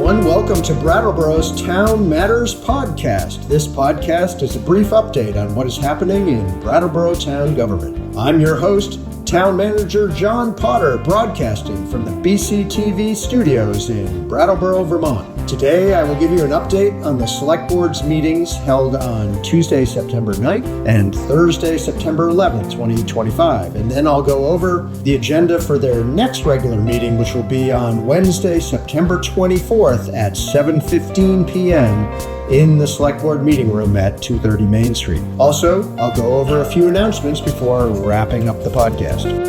everyone. Welcome to Brattleboro's Town Matters podcast. This podcast is a brief update on what is happening in Brattleboro town government. I'm your host, Town Manager John Potter, broadcasting from the BCTV studios in Brattleboro, Vermont. Today, I will give you an update on the Select Board's meetings held on Tuesday, September 9th and Thursday, September 11th, 2025. And then I'll go over the agenda for their next regular meeting, which will be on Wednesday, September 24th at 7:15 p.m. in the Select Board meeting room at 230 Main Street. Also, I'll go over a few announcements before wrapping up the podcast.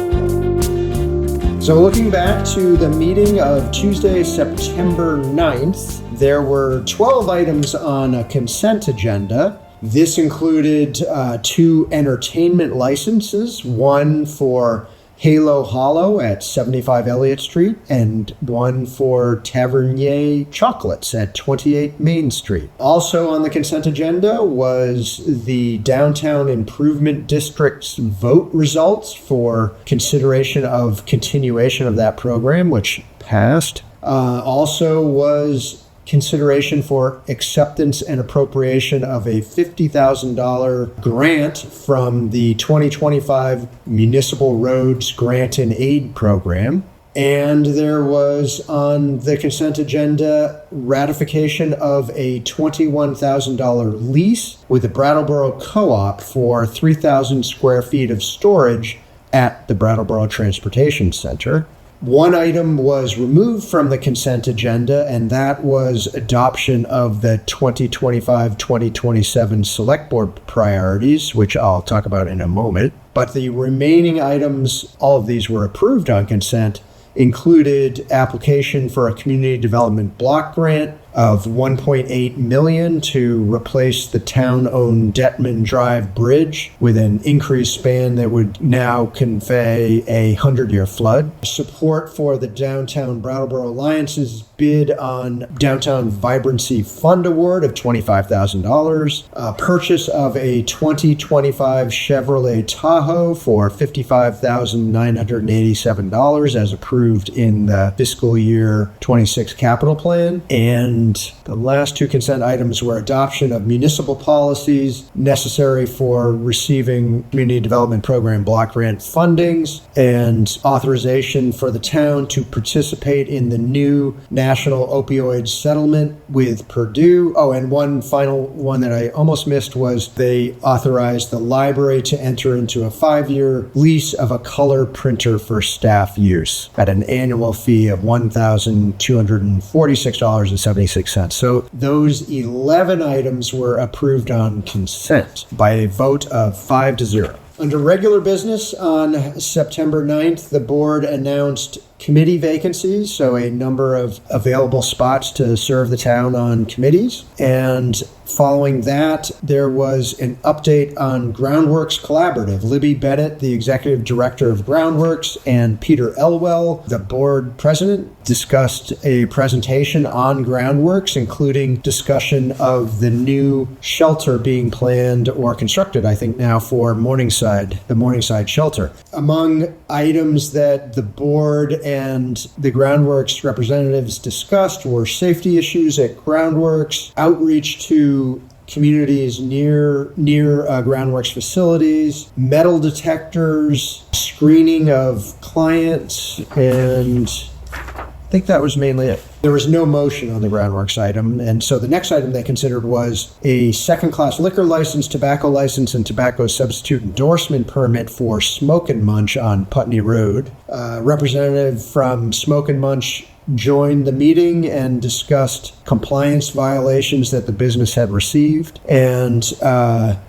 So looking back to the meeting of Tuesday, September 9th, there were 12 items on a consent agenda. This included 2 entertainment licenses, one for Halo Hollow at 75 Elliott Street and one for Tavernier Chocolates at 28 Main Street. Also on the consent agenda was the Downtown Improvement District's vote results for consideration of continuation of that program, which passed. Also was consideration for acceptance and appropriation of a $50,000 grant from the 2025 Municipal Roads Grant and Aid Program. And there was on the consent agenda ratification of a $21,000 lease with the Brattleboro Co-op for 3,000 square feet of storage at the Brattleboro Transportation Center. One item was removed from the consent agenda, and that was adoption of the 2025-2027 Select Board priorities, which I'll talk about in a moment. But the remaining items, all of these were approved on consent, included application for a community development block grant of $1.8 million to replace the town-owned Detman Drive Bridge with an increased span that would now convey a 100-year flood. Support for the Downtown Brattleboro Alliance's bid on Downtown Vibrancy Fund Award of $25,000. Purchase of a 2025 Chevrolet Tahoe for $55,987 as approved in the fiscal year 26 capital plan. And the last 2 consent items were adoption of municipal policies necessary for receiving Community Development Program block grant fundings and authorization for the town to participate in the new national opioid settlement with Purdue. Oh, and one final one that I almost missed was they authorized the library to enter into a 5-year lease of a color printer for staff use at an annual fee of $1,246.76. So those 11 items were approved on consent by a vote of 5-0. Under regular business on September 9th, the board announced committee vacancies, so a number of available spots to serve the town on committees. And following that, there was an update on Groundworks Collaborative. Libby Bennett, the executive director of Groundworks, and Peter Elwell, the board president, discussed a presentation on Groundworks, including discussion of the new shelter being planned or constructed, I think now, for Morningside, the Morningside shelter. Among items that the board and the Groundworks representatives discussed were safety issues at Groundworks, outreach to communities near Groundworks facilities, metal detectors, screening of clients, and I think that was mainly it. There was no motion on the Groundworks item, and so the next item they considered was a second-class liquor license, tobacco license, and tobacco substitute endorsement permit for Smoke and Munch on Putney Road. Representative from Smoke and Munch joined the meeting and discussed compliance violations that the business had received and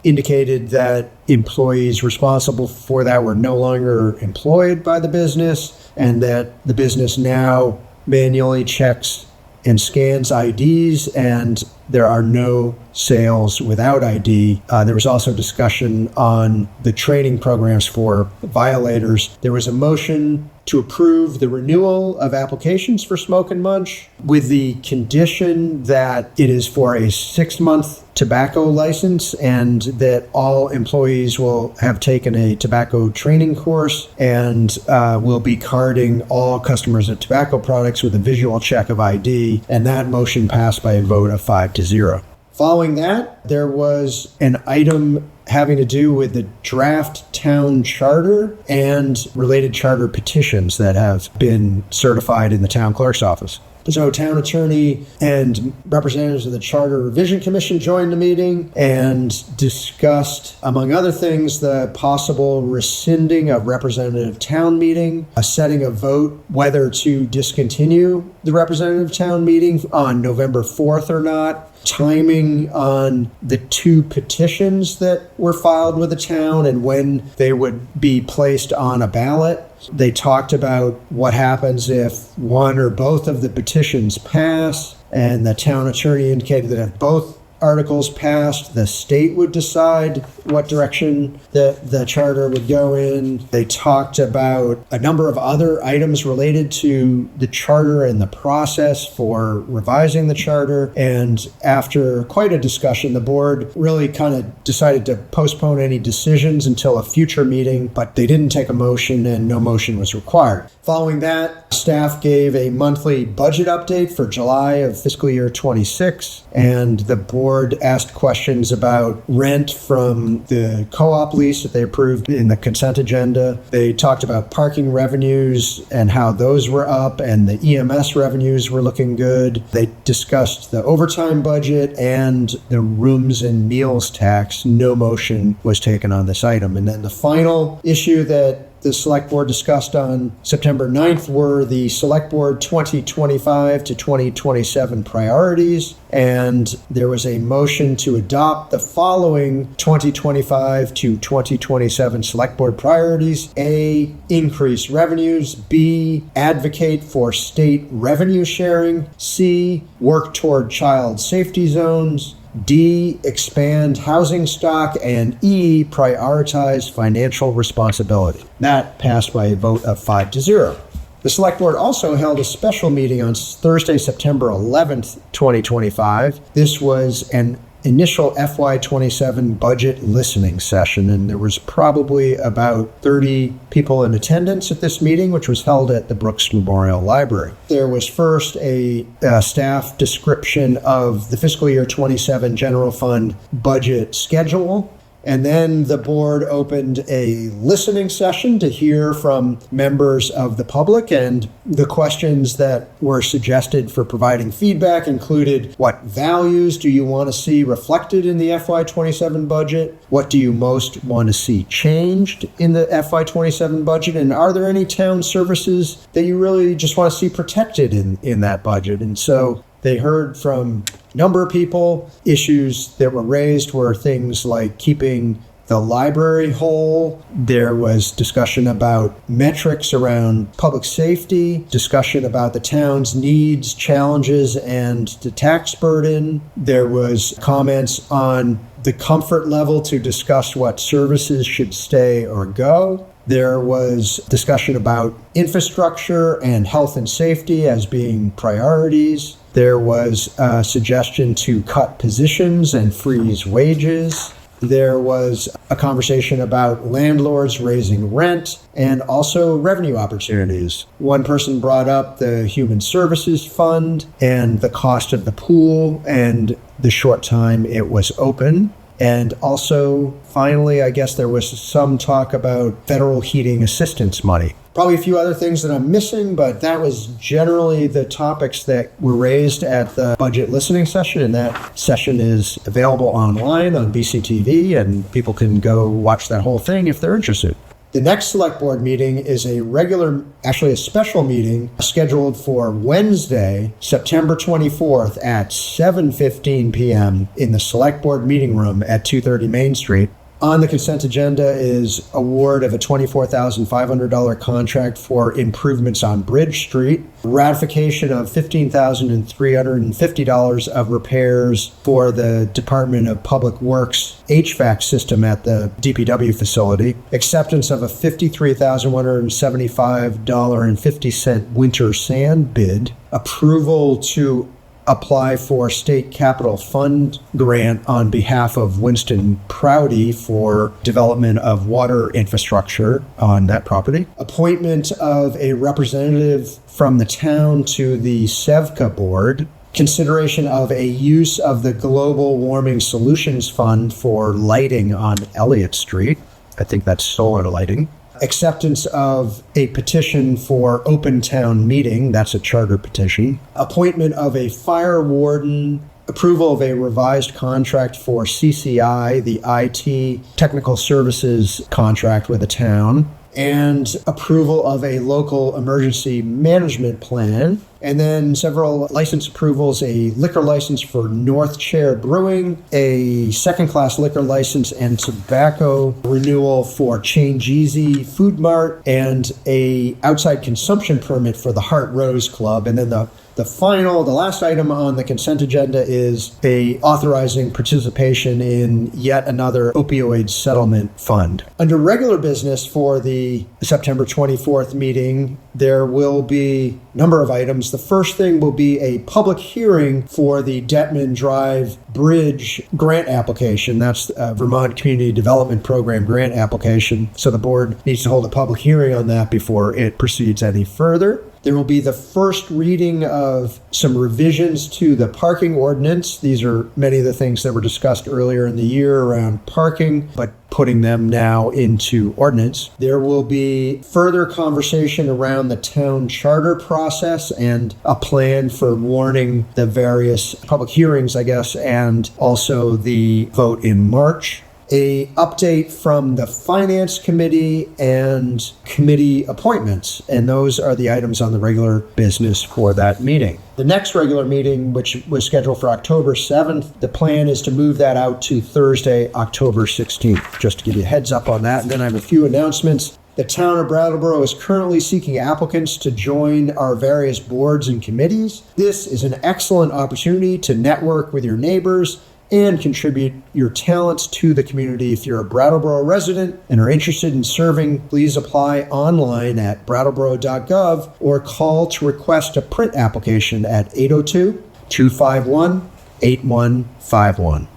indicated that employees responsible for that were no longer employed by the business and that the business now manually checks and scans IDs, and there are no sales without ID. There was also discussion on the training programs for violators. There was a motion to approve the renewal of applications for Smoke and Munch with the condition that it is for a 6-month tobacco license and that all employees will have taken a tobacco training course and will be carding all customers of tobacco products with a visual check of ID. And that motion passed by a vote of 5-0. Following that, there was an item having to do with the draft town charter and related charter petitions that have been certified in the town clerk's office. So town attorney and representatives of the Charter Revision Commission joined the meeting and discussed, among other things, the possible rescinding of representative town meeting, a setting a vote whether to discontinue the representative town meeting on November 4th or not, timing on the 2 petitions that were filed with the town and when they would be placed on a ballot. They talked about what happens if one or both of the petitions pass, and the town attorney indicated that if both articles passed, the state would decide what direction the charter would go in. They talked about a number of other items related to the charter and the process for revising the charter. And after quite a discussion, the board really kind of decided to postpone any decisions until a future meeting, but they didn't take a motion and no motion was required. Following that, staff gave a monthly budget update for July of fiscal year 26, and the board asked questions about rent from the co-op lease that they approved in the consent agenda. They talked about parking revenues and how those were up, and the EMS revenues were looking good. They discussed the overtime budget and the rooms and meals tax. No motion was taken on this item. And then the final issue that the Select Board discussed on September 9th were the Select Board 2025 to 2027 priorities, and there was a motion to adopt the following 2025 to 2027 Select Board priorities: A, increase revenues; B, advocate for state revenue sharing; C, work toward child safety zones; D, expand housing stock; and E, prioritize financial responsibility. That passed by a vote of 5-0. The Select Board also held a special meeting on Thursday, September 11th, 2025. This was an initial FY27 budget listening session, and there was probably about 30 people in attendance at this meeting, which was held at the Brooks Memorial Library. There was first a staff description of the fiscal year 27 general fund budget schedule. And then the board opened a listening session to hear from members of the public, and the questions that were suggested for providing feedback included: what values do you want to see reflected in the FY27 budget? What do you most want to see changed in the FY27 budget? And are there any town services that you really just want to see protected in that budget? And so they heard from a number of people. Issues that were raised were things like keeping the library whole. There was discussion about metrics around public safety, discussion about the town's needs, challenges, and the tax burden. There was comments on the comfort level to discuss what services should stay or go. There was discussion about infrastructure and health and safety as being priorities. There was a suggestion to cut positions and freeze wages. There was a conversation about landlords raising rent and also revenue opportunities. One person brought up the Human Services Fund and the cost of the pool and the short time it was open. And also, finally, I guess there was some talk about federal heating assistance money. Probably a few other things that I'm missing, but that was generally the topics that were raised at the budget listening session, and that session is available online on BCTV, and people can go watch that whole thing if they're interested. The next Select Board meeting is a special meeting scheduled for Wednesday, September 24th at 7:15 p.m. in the Select Board meeting room at 230 Main Street. On the consent agenda is award of a $24,500 contract for improvements on Bridge Street, ratification of $15,350 of repairs for the Department of Public Works HVAC system at the DPW facility, acceptance of a $53,175.50 winter sand bid, approval to apply for state capital fund grant on behalf of Winston Prouty for development of water infrastructure on that property. Appointment of a representative from the town to the SEVCA board. Consideration of a use of the Global Warming Solutions Fund for lighting on Elliott Street. I think that's solar lighting. Acceptance of a petition for open town meeting, that's a charter petition. Appointment of a fire warden, approval of a revised contract for CCI, the IT technical services contract with the town, and approval of a local emergency management plan, and then several license approvals, a liquor license for North Chair Brewing, a second-class liquor license and tobacco renewal for Changeezy Food Mart, and a outside consumption permit for the Heart Rose Club. And then the last item on the consent agenda is a authorizing participation in yet another opioid settlement fund. Under regular business for the September 24th meeting, there will be a number of items. The first thing will be a public hearing for the Detman Drive Bridge grant application. That's a Vermont Community Development Program grant application. So the board needs to hold a public hearing on that before it proceeds any further. There will be the first reading of some revisions to the parking ordinance. These are many of the things that were discussed earlier in the year around parking, but putting them now into ordinance. There will be further conversation around the town charter process and a plan for warning the various public hearings, I guess, and also the vote in March. A update from the Finance Committee and committee appointments, and those are the items on the regular business for that meeting. The next regular meeting, which was scheduled for October 7th, the plan is to move that out to Thursday, October 16th, just to give you a heads up on that. And then I have a few announcements. The Town of Brattleboro is currently seeking applicants to join our various boards and committees. This is an excellent opportunity to network with your neighbors and contribute your talents to the community. If you're a Brattleboro resident and are interested in serving, please apply online at brattleboro.gov or call to request a print application at 802-251-8151.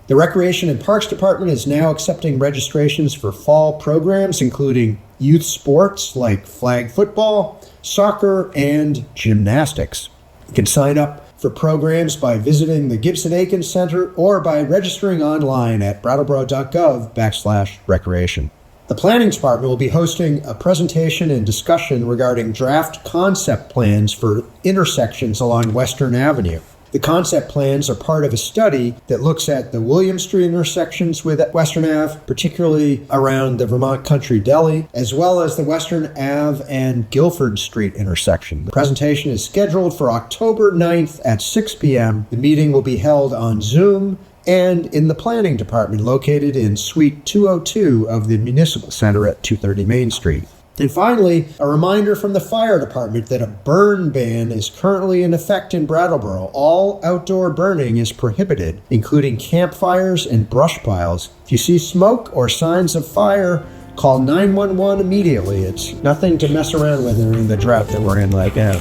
The Recreation and Parks Department is now accepting registrations for fall programs, including youth sports like flag football, soccer, and gymnastics. You can sign up for programs by visiting the Gibson Aiken Center or by registering online at brattleboro.gov/recreation. The Planning Department will be hosting a presentation and discussion regarding draft concept plans for intersections along Western Avenue. The concept plans are part of a study that looks at the William Street intersections with Western Ave, particularly around the Vermont Country Deli, as well as the Western Ave and Guilford Street intersection. The presentation is scheduled for October 9th at 6 p.m. The meeting will be held on Zoom and in the Planning Department located in Suite 202 of the Municipal Center at 230 Main Street. And finally, a reminder from the fire department that a burn ban is currently in effect in Brattleboro. All outdoor burning is prohibited, including campfires and brush piles. If you see smoke or signs of fire, call 911 immediately. It's nothing to mess around with during the drought that we're in right now.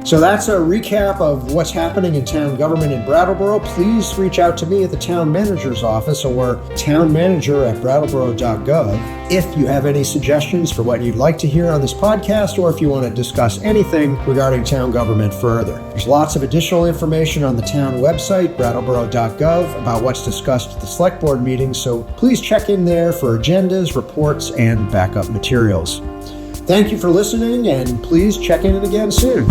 So that's a recap of what's happening in town government in Brattleboro. Please reach out to me at the town manager's office or townmanager@brattleboro.gov if you have any suggestions for what you'd like to hear on this podcast, or if you want to discuss anything regarding town government further. There's lots of additional information on the town website, brattleboro.gov, about what's discussed at the select board meetings, so please check in there for agendas, reports, and backup materials. Thank you for listening, and please check in again soon.